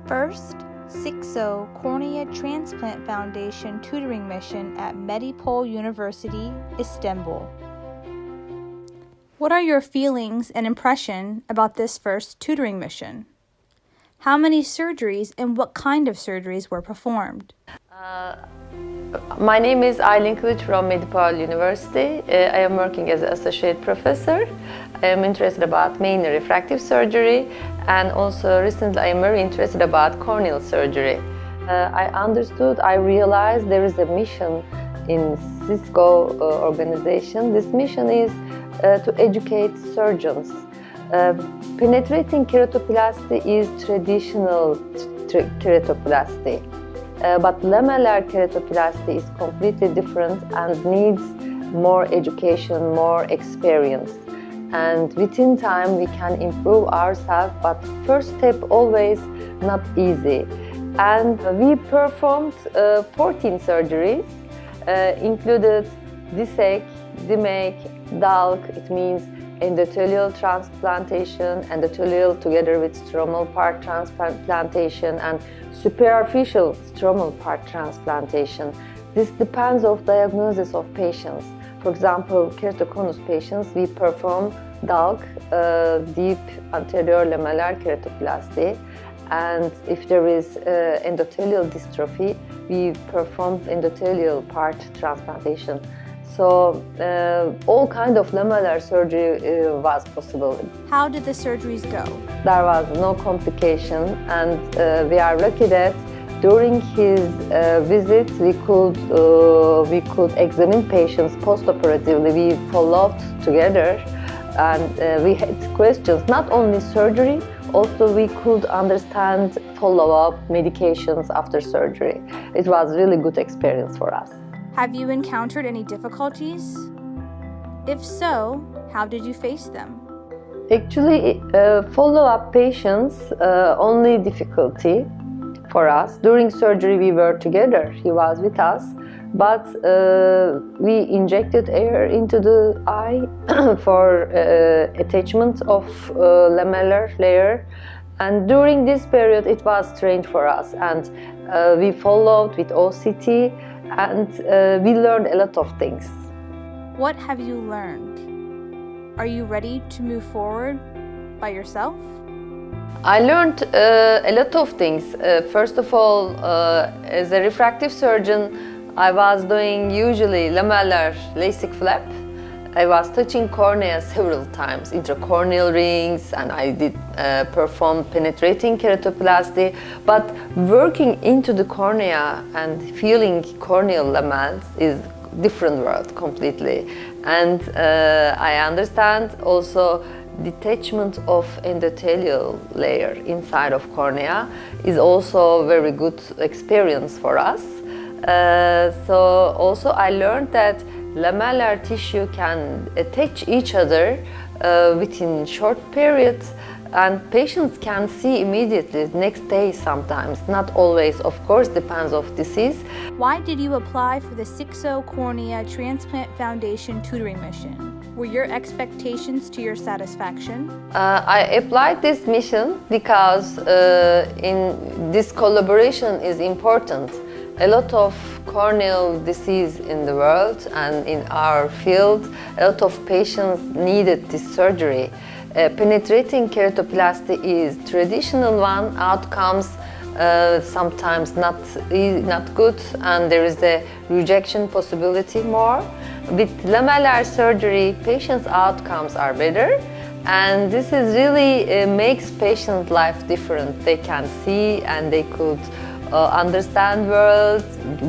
First, SICSSO Cornea Transplant Foundation tutoring mission at Medipol University, Istanbul. What are your feelings and impression about this first tutoring mission? How many surgeries and what kind of surgeries were performed? My name is Aylin Kılıç from Medipol University. I am working as an associate professor. I am interested about mainly refractive surgery, and also recently I am very interested about corneal surgery. I realized there is a mission in SICSSO organization. This mission is to educate surgeons. Penetrating keratoplasty is traditional keratoplasty. But lamellar keratoplasty is completely different and needs more education, more experience. And within time we can improve ourselves, but first step always not easy. And we performed 14 surgeries, included dissect, demake, DALK, it means endothelial transplantation, endothelial together with stromal part transplantation, and superficial stromal part transplantation. This depends on diagnosis of patients. For example, keratoconus patients, we perform DALK, deep anterior lamellar keratoplasty, and if there is endothelial dystrophy, we perform endothelial part transplantation. So all kind of lamellar surgery was possible. How did the surgeries go? There was no complication, and we are lucky that during his visit we could examine patients post-operatively. We followed together, and we had questions, not only surgery, also we could understand follow-up medications after surgery. It was a really good experience for us. Have you encountered any difficulties? If so, how did you face them? Actually, follow-up patients only difficulty for us. During surgery we were together, he was with us, but we injected air into the eye for attachment of lamellar layer, and during this period it was strange for us, and we followed with OCT, and we learned a lot of things. What have you learned? Are you ready to move forward by yourself? I learned a lot of things. First of all, as a refractive surgeon, I was doing usually lamellar LASIK flap. I was touching cornea several times, intracorneal rings, and I did perform penetrating keratoplasty. But working into the cornea and feeling corneal lamels is different world completely. And I understand also detachment of endothelial layer inside of cornea is also very good experience for us. So also I learned that lamellar tissue can attach each other within short periods, and patients can see immediately next day sometimes, not always, of course, depends of disease. Why did you apply for the SICSSO Cornea Transplant Foundation tutoring mission? Were your expectations to your satisfaction? I applied this mission because in this collaboration is important. A lot of corneal disease in the world and in our field, a lot of patients needed this surgery. Penetrating keratoplasty is traditional one, outcomes sometimes not good, and there is a rejection possibility more. With lamellar surgery, patients' outcomes are better, and this is really makes patient life different. They can see and they could understand world,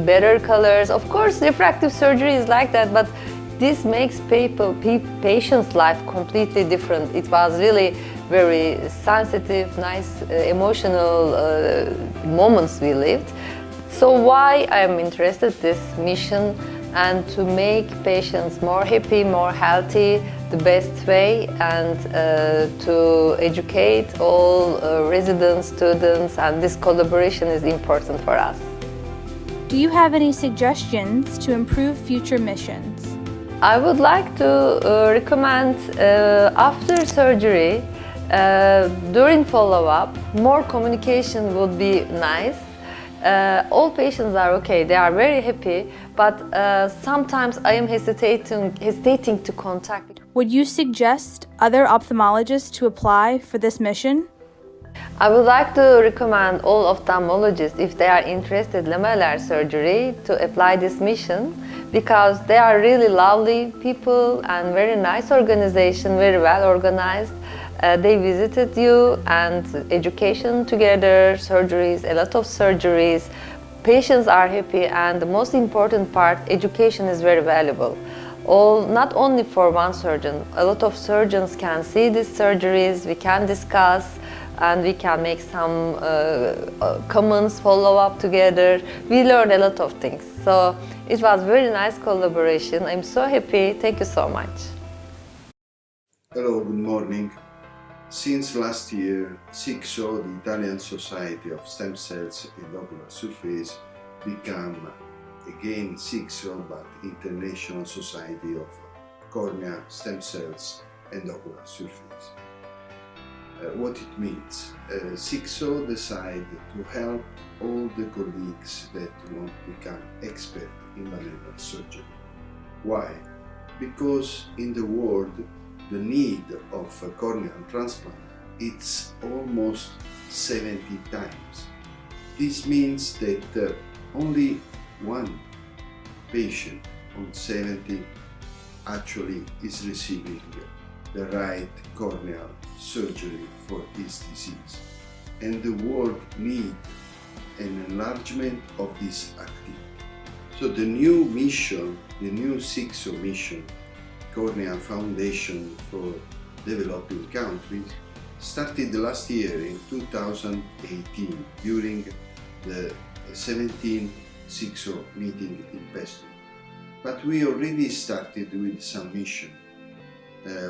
better colors. Of course, refractive surgery is like that, but this makes patients' life completely different. It was really very sensitive, nice, emotional moments we lived. So why I'm interested in this mission, and to make patients more happy, more healthy, the best way, and to educate all residents, students, and this collaboration is important for us. Do you have any suggestions to improve future missions? I would like to recommend after surgery During follow-up, more communication would be nice. All patients are okay, they are very happy, but sometimes I am hesitating to contact. Would you suggest other ophthalmologists to apply for this mission? I would like to recommend all ophthalmologists, if they are interested in lamellar surgery, to apply this mission, because they are really lovely people and very nice organization, very well organized. They visited you and education together, surgeries, a lot of surgeries. Patients are happy, and the most important part, education is very valuable. Not only for one surgeon, a lot of surgeons can see these surgeries, we can discuss, and we can make some comments, follow up together. We learned a lot of things. So it was very nice collaboration. I'm so happy. Thank you so much. Hello, good morning. Since last year, SICSSO, the Italian Society of Stem Cells and Ocular Surface, became again SICSSO, but International Society of Cornea, Stem Cells and Ocular Surface. What it means? SICSSO decided to help all the colleagues that want to become expert in lamellar surgery. Why? Because in the world, the need of a corneal transplant, it's almost 70 times. This means that only one patient on 70 actually is receiving the right corneal surgery for his disease. And the world needs an enlargement of this activity. So the new mission, the new SICSSO mission, Cornea Foundation for Developing Countries, started last year in 2018 during the 17th SICSSO meeting in Pesto. But we already started with some mission.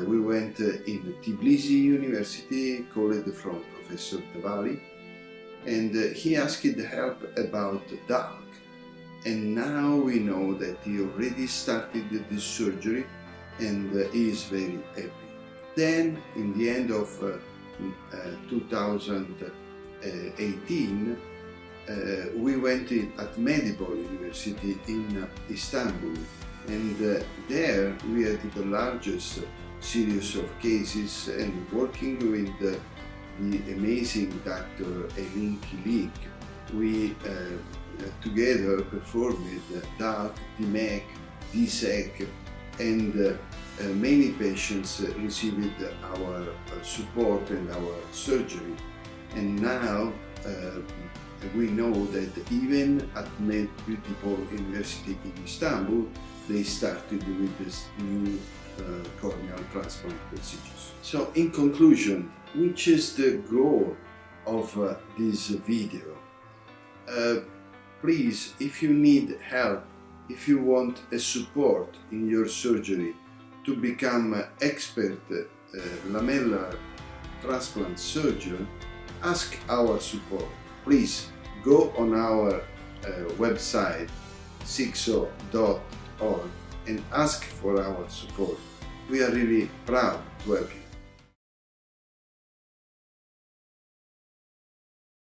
We went in Tbilisi University, called from Professor Tavali, and he asked help about DALK. And now we know that he already started this surgery and he is very happy. Then, in the end of 2018, we went at Medipol University in Istanbul, and there we had the largest series of cases, and working with the amazing Dr. Elin Kilik, we together performed DALK, DMEC, DSEC, and many patients received our support and our surgery. And now we know that even at Medipol University in Istanbul, they started with this new corneal transplant procedures. So in conclusion, which is the goal of this video? Please, if you need help, if you want a support in your surgery to become an expert lamellar transplant surgeon, ask our support. Please go on our website SICSSO.org and ask for our support. We are really proud to help you.